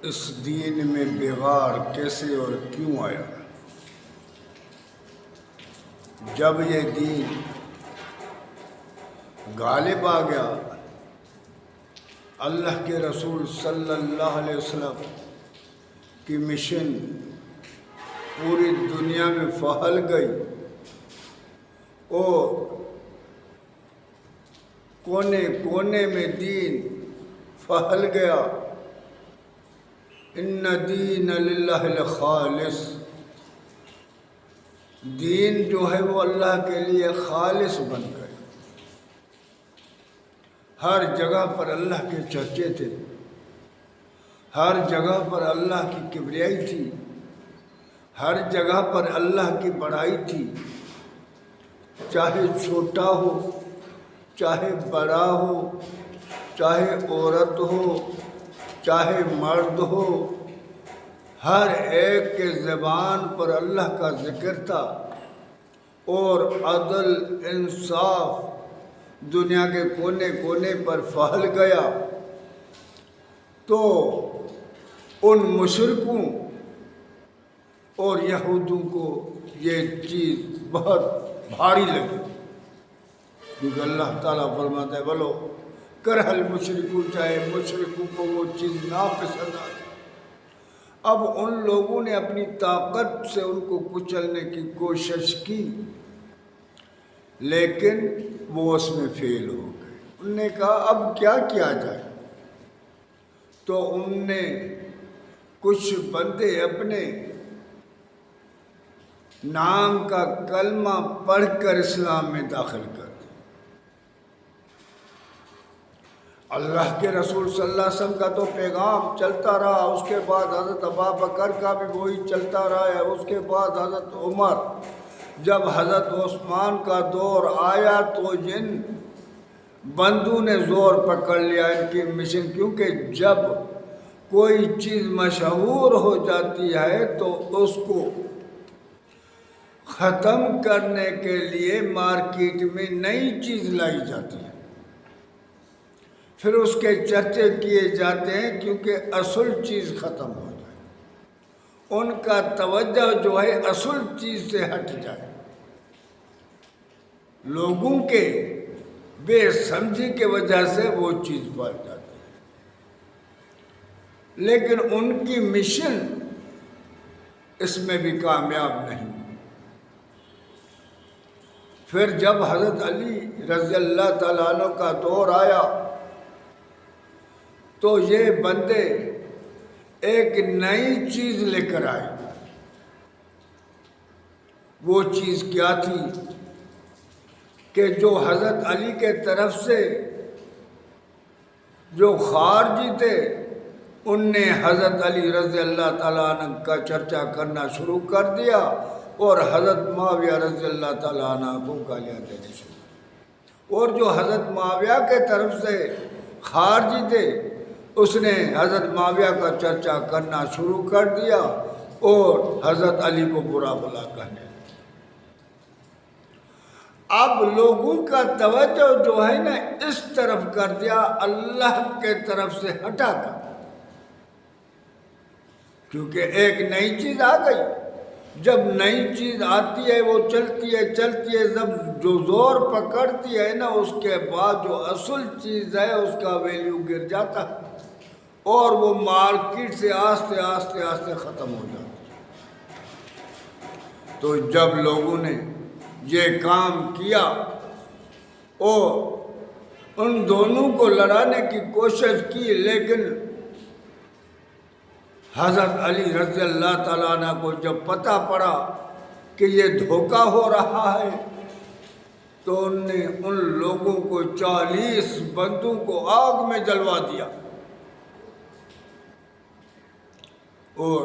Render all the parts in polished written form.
اس دین میں بغار کیسے اور کیوں آیا؟ جب یہ دین غالب آ گیا، اللہ کے رسول صلی اللہ علیہ وسلم کی مشن پوری دنیا میں پھیل گئی اور کونے کونے میں دین پھیل گیا۔ ان دین للہ الخالص، دین جو ہے وہ اللہ کے لیے خالص بن گئے۔ ہر جگہ پر اللہ کے چرچے تھے، ہر جگہ پر اللہ کی کبریائی تھی، ہر جگہ پر اللہ کی بڑائی تھی، چاہے چھوٹا ہو، چاہے بڑا ہو، چاہے عورت ہو، چاہے مرد ہو، ہر ایک کے زبان پر اللہ کا ذکر تھا اور عدل انصاف دنیا کے کونے کونے پر پھیل گیا۔ تو ان مشرکوں اور یہودوں کو یہ چیز بہت بھاری لگی، کیونکہ اللہ تعالیٰ فرماتا ہے بولو کرہ المشرکوں، چاہے مشرکوں کو وہ چیز ناپسند آئی۔ اب ان لوگوں نے اپنی طاقت سے ان کو کچلنے کی کوشش کی، لیکن وہ اس میں فیل ہو گئے۔ انہوں نے کہا اب کیا کیا جائے؟ تو ان نے کچھ بندے اپنے نام کا کلمہ پڑھ کر اسلام میں داخل کر دیا۔ اللہ کے رسول صلی اللہ علیہ وسلم کا تو پیغام چلتا رہا، اس کے بعد حضرت ابوبکر کا بھی وہی چلتا رہا ہے، اس کے بعد حضرت عمر، جب حضرت عثمان کا دور آیا تو جن بندوں نے زور پکڑ لیا ان کی مشن، کیونکہ جب کوئی چیز مشہور ہو جاتی ہے تو اس کو ختم کرنے کے لیے مارکیٹ میں نئی چیز لائی جاتی ہے، پھر اس کے چرچے کیے جاتے ہیں کیونکہ اصل چیز ختم ہو جائے، ان کا توجہ جو ہے اصل چیز سے ہٹ جائے، لوگوں کے بے سمجھی کی وجہ سے وہ چیز بڑھ جاتی ہے۔ لیکن ان کی مشن اس میں بھی کامیاب نہیں۔ پھر جب حضرت علی رضی اللہ تعالیٰ عنہ کا دور آیا تو یہ بندے ایک نئی چیز لے کر آئے۔ وہ چیز کیا تھی کہ جو حضرت علی کے طرف سے جو خارجی تھے ان نے حضرت علی رضی اللہ تعالیٰ عنہ کا چرچا کرنا شروع کر دیا اور حضرت معاویہ رضی اللہ تعالیٰ عنہ کو گالیاں دینے شروع، اور جو حضرت معاویہ کے طرف سے خارجی تھے اس نے حضرت معاویہ کا چرچا کرنا شروع کر دیا اور حضرت علی کو برا بھلا کہنے۔ اب لوگوں کا توجہ جو ہے نا اس طرف کر دیا اللہ کے طرف سے ہٹا کر، کیونکہ ایک نئی چیز آ گئی۔ جب نئی چیز آتی ہے وہ چلتی ہے چلتی ہے، جب جو زور پکڑتی ہے نا اس کے بعد جو اصل چیز ہے اس کا ویلیو گر جاتا ہے اور وہ مارکیٹ سے آہستہ آہستہ آہستہ ختم ہو جاتی ہے۔ تو جب لوگوں نے یہ کام کیا اور ان دونوں کو لڑانے کی کوشش کی، لیکن حضرت علی رضی اللہ تعالیٰ عنہ کو جب پتہ پڑا کہ یہ دھوکہ ہو رہا ہے تو ان نے ان لوگوں کو 40 بندوں کو آگ میں جلوا دیا اور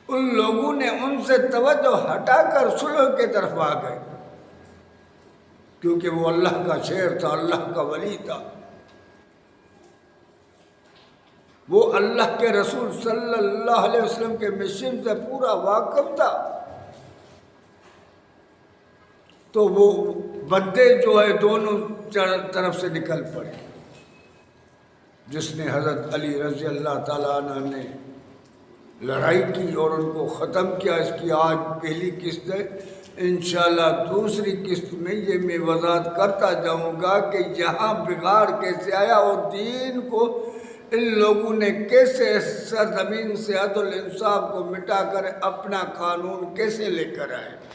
ان لوگوں نے ان سے توجہ ہٹا کر صلح کی طرف آ گئے، کیونکہ وہ اللہ کا شیر تھا، اللہ کا ولی تھا، وہ اللہ کے رسول صلی اللہ علیہ وسلم کے مشن سے پورا واقف تھا۔ تو وہ بندے جو ہے دونوں طرف سے نکل پڑے، جس نے حضرت علی رضی اللہ تعالیٰ عنہ نے لڑائی کی اور ان کو ختم کیا، اس کی آج پہلی قسط ہے۔ انشاءاللہ دوسری قسط میں یہ میں وضاحت کرتا جاؤں گا کہ یہاں بگاڑ کیسے آیا اور دین کو ان لوگوں نے کیسے سرزمین سے عدل انصاف کو مٹا کر اپنا قانون کیسے لے کر آئے۔